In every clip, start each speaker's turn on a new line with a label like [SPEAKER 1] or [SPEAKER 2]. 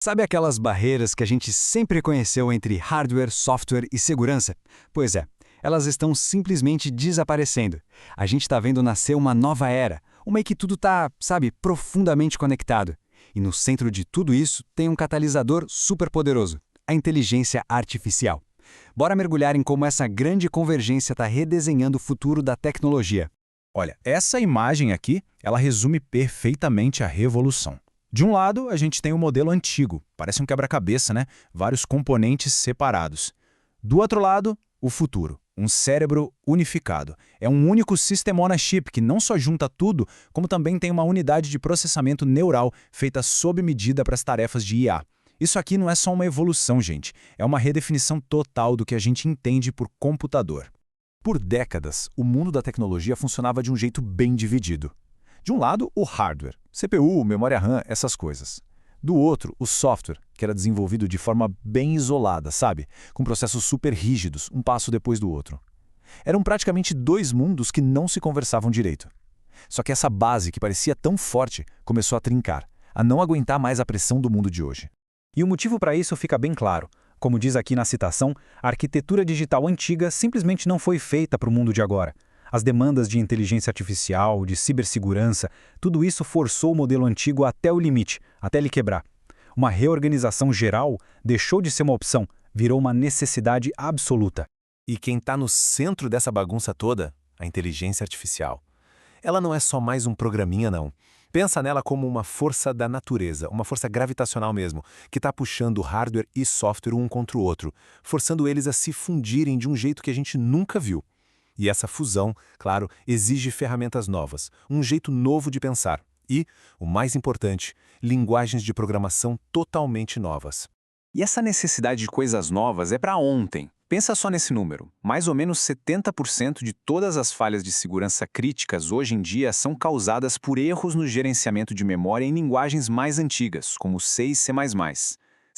[SPEAKER 1] Sabe aquelas barreiras que a gente sempre conheceu entre hardware, software e segurança? Pois é, elas estão simplesmente desaparecendo. A gente está vendo nascer uma nova era, uma em que tudo está, sabe, profundamente conectado. E no centro de tudo isso tem um catalisador superpoderoso, a inteligência artificial. Bora mergulhar em como essa grande convergência está redesenhando o futuro da tecnologia.
[SPEAKER 2] Olha, essa imagem aqui, ela resume perfeitamente a revolução. De um lado, a gente tem o modelo antigo, parece um quebra-cabeça, né? Vários componentes separados. Do outro lado, o futuro, um cérebro unificado. É um único sistema on-a-chip que não só junta tudo, como também tem uma unidade de processamento neural feita sob medida para as tarefas de IA. Isso aqui não é só uma evolução, gente. É uma redefinição total do que a gente entende por computador.
[SPEAKER 3] Por décadas, o mundo da tecnologia funcionava de um jeito bem dividido. De um lado, o hardware, CPU, memória RAM, essas coisas. Do outro, o software, que era desenvolvido de forma bem isolada, sabe? Com processos super rígidos, um passo depois do outro. Eram praticamente dois mundos que não se conversavam direito. Só que essa base, que parecia tão forte, começou a trincar, a não aguentar mais a pressão do mundo de hoje.
[SPEAKER 4] E o motivo para isso fica bem claro. Como diz aqui na citação, a arquitetura digital antiga simplesmente não foi feita para o mundo de agora. As demandas de inteligência artificial, de cibersegurança, tudo isso forçou o modelo antigo até o limite, até ele quebrar. Uma reorganização geral deixou de ser uma opção, virou uma necessidade absoluta.
[SPEAKER 5] E quem está no centro dessa bagunça toda? A inteligência artificial. Ela não é só mais um programinha, não. Pensa nela como uma força da natureza, uma força gravitacional mesmo, que está puxando hardware e software um contra o outro, forçando eles a se fundirem de um jeito que a gente nunca viu. E essa fusão, claro, exige ferramentas novas, um jeito novo de pensar e, o mais importante, linguagens de programação totalmente novas.
[SPEAKER 6] E essa necessidade de coisas novas é para ontem. Pensa só nesse número. Mais ou menos 70% de todas as falhas de segurança críticas hoje em dia são causadas por erros no gerenciamento de memória em linguagens mais antigas, como C e C++.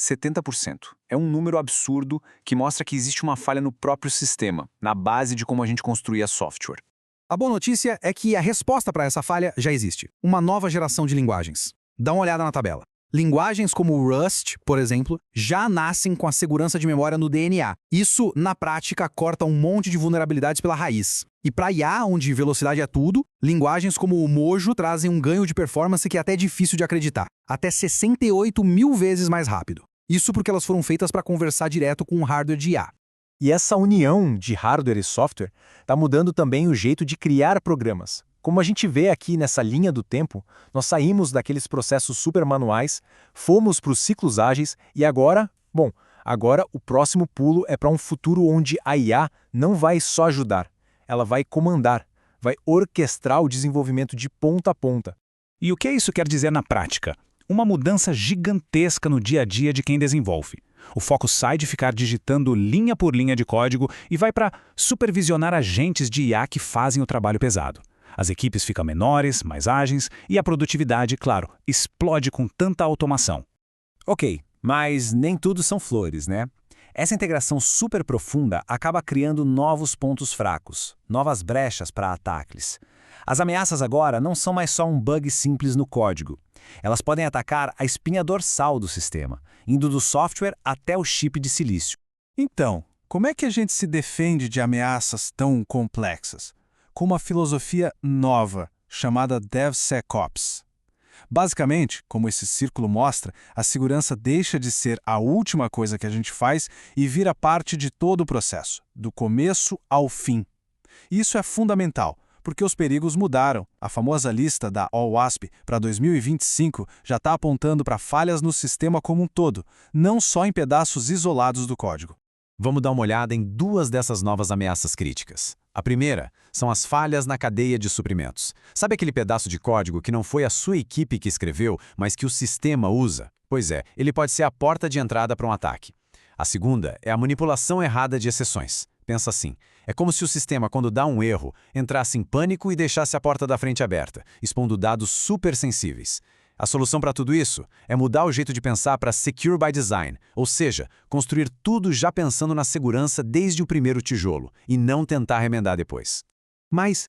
[SPEAKER 6] 70%. É um número absurdo que mostra que existe uma falha no próprio sistema, na base de como a gente construía software.
[SPEAKER 7] A boa notícia é que a resposta para essa falha já existe. Uma nova geração de linguagens. Dá uma olhada na tabela. Linguagens como o Rust, por exemplo, já nascem com a segurança de memória no DNA. Isso, na prática, corta um monte de vulnerabilidades pela raiz. E para IA, onde velocidade é tudo, linguagens como o Mojo trazem um ganho de performance que é até difícil de acreditar. Até 68 mil vezes mais rápido. Isso porque elas foram feitas para conversar direto com o hardware de IA.
[SPEAKER 3] E essa união de hardware e software está mudando também o jeito de criar programas. Como a gente vê aqui nessa linha do tempo, nós saímos daqueles processos super manuais, fomos para os ciclos ágeis e agora, agora o próximo pulo é para um futuro onde a IA não vai só ajudar, ela vai comandar, vai orquestrar o desenvolvimento de ponta a ponta.
[SPEAKER 2] E o que isso quer dizer na prática? Uma mudança gigantesca no dia a dia de quem desenvolve. O foco sai de ficar digitando linha por linha de código e vai para supervisionar agentes de IA que fazem o trabalho pesado. As equipes ficam menores, mais ágeis e a produtividade, claro, explode com tanta automação.
[SPEAKER 3] Ok, mas nem tudo são flores, né? Essa integração super profunda acaba criando novos pontos fracos, novas brechas para ataques. As ameaças agora não são mais só um bug simples no código. Elas podem atacar a espinha dorsal do sistema, indo do software até o chip de silício.
[SPEAKER 8] Então, como é que a gente se defende de ameaças tão complexas? Com uma filosofia nova, chamada DevSecOps. Basicamente, como esse círculo mostra, a segurança deixa de ser a última coisa que a gente faz e vira parte de todo o processo, do começo ao fim. Isso é fundamental, porque os perigos mudaram. A famosa lista da OWASP para 2025 já está apontando para falhas no sistema como um todo, não só em pedaços isolados do código.
[SPEAKER 5] Vamos dar uma olhada em duas dessas novas ameaças críticas. A primeira são as falhas na cadeia de suprimentos. Sabe aquele pedaço de código que não foi a sua equipe que escreveu, mas que o sistema usa? Pois é, ele pode ser a porta de entrada para um ataque. A segunda é a manipulação errada de exceções. Pensa assim, é como se o sistema, quando dá um erro, entrasse em pânico e deixasse a porta da frente aberta, expondo dados super sensíveis. A solução para tudo isso é mudar o jeito de pensar para Secure by Design, ou seja, construir tudo já pensando na segurança desde o primeiro tijolo, e não tentar remendar depois.
[SPEAKER 7] Mas,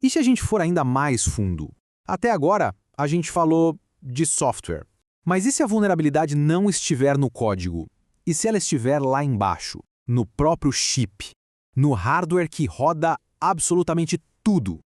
[SPEAKER 7] e se a gente for ainda mais fundo? Até agora, a gente falou de software. Mas e se a vulnerabilidade não estiver no código? E se ela estiver lá embaixo, no próprio chip, no hardware que roda absolutamente tudo?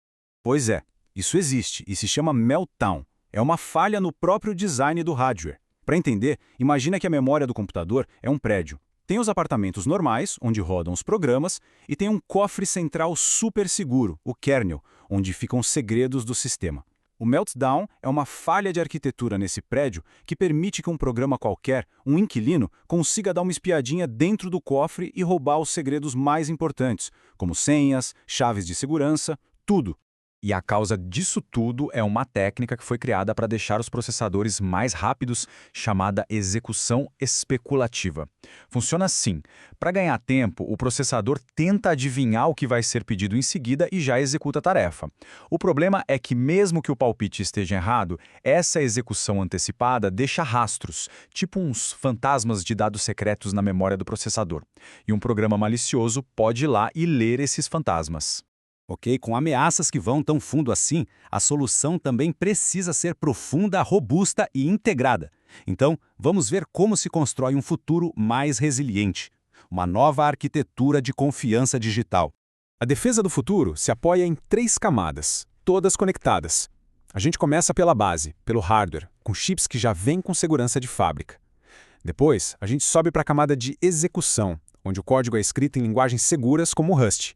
[SPEAKER 3] Pois é, isso existe e se chama meltdown. É uma falha no próprio design do hardware. Para entender, imagina que a memória do computador é um prédio. Tem os apartamentos normais, onde rodam os programas, e tem um cofre central super seguro, o kernel, onde ficam os segredos do sistema. O meltdown é uma falha de arquitetura nesse prédio que permite que um programa qualquer, um inquilino, consiga dar uma espiadinha dentro do cofre e roubar os segredos mais importantes, como senhas, chaves de segurança, tudo.
[SPEAKER 2] E a causa disso tudo é uma técnica que foi criada para deixar os processadores mais rápidos, chamada execução especulativa. Funciona assim: para ganhar tempo, o processador tenta adivinhar o que vai ser pedido em seguida e já executa a tarefa. O problema é que, mesmo que o palpite esteja errado, essa execução antecipada deixa rastros, tipo uns fantasmas de dados secretos na memória do processador. E um programa malicioso pode ir lá e ler esses fantasmas.
[SPEAKER 1] Ok? Com ameaças que vão tão fundo assim, a solução também precisa ser profunda, robusta e integrada. Então, vamos ver como se constrói um futuro mais resiliente. Uma nova arquitetura de confiança digital.
[SPEAKER 3] A defesa do futuro se apoia em 3 camadas, todas conectadas. A gente começa pela base, pelo hardware, com chips que já vêm com segurança de fábrica. Depois, a gente sobe para a camada de execução, onde o código é escrito em linguagens seguras como o Rust.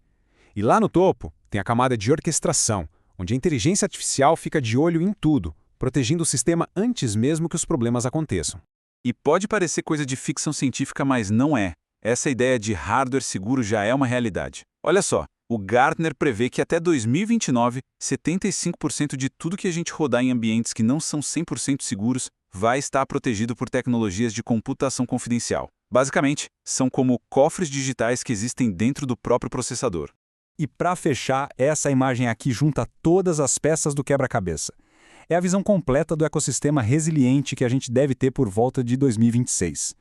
[SPEAKER 3] E lá no topo, tem a camada de orquestração, onde a inteligência artificial fica de olho em tudo, protegendo o sistema antes mesmo que os problemas aconteçam.
[SPEAKER 6] E pode parecer coisa de ficção científica, mas não é. Essa ideia de hardware seguro já é uma realidade. Olha só, o Gartner prevê que até 2029, 75% de tudo que a gente rodar em ambientes que não são 100% seguros vai estar protegido por tecnologias de computação confidencial. Basicamente, são como cofres digitais que existem dentro do próprio processador.
[SPEAKER 1] E para fechar, essa imagem aqui junta todas as peças do quebra-cabeça. É a visão completa do ecossistema resiliente que a gente deve ter por volta de 2026.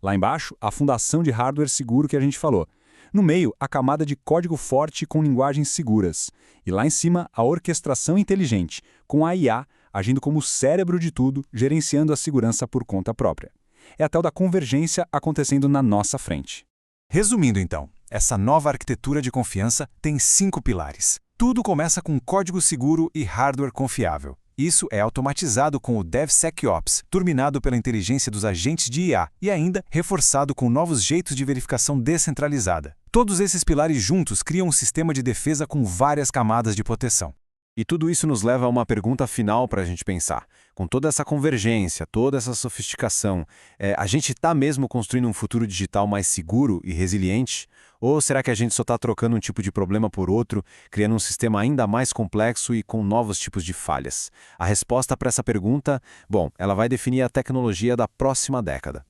[SPEAKER 1] Lá embaixo, a fundação de hardware seguro que a gente falou. No meio, a camada de código forte com linguagens seguras. E lá em cima, a orquestração inteligente, com a IA agindo como o cérebro de tudo, gerenciando a segurança por conta própria. É a tal da convergência acontecendo na nossa frente.
[SPEAKER 3] Resumindo então, essa nova arquitetura de confiança tem 5 pilares. Tudo começa com código seguro e hardware confiável. Isso é automatizado com o DevSecOps, turbinado pela inteligência dos agentes de IA e ainda reforçado com novos jeitos de verificação descentralizada. Todos esses pilares juntos criam um sistema de defesa com várias camadas de proteção. E tudo isso nos leva a uma pergunta final para a gente pensar. Com toda essa convergência, toda essa sofisticação, a gente está mesmo construindo um futuro digital mais seguro e resiliente? Ou será que a gente só está trocando um tipo de problema por outro, criando um sistema ainda mais complexo e com novos tipos de falhas? A resposta para essa pergunta, ela vai definir a tecnologia da próxima década.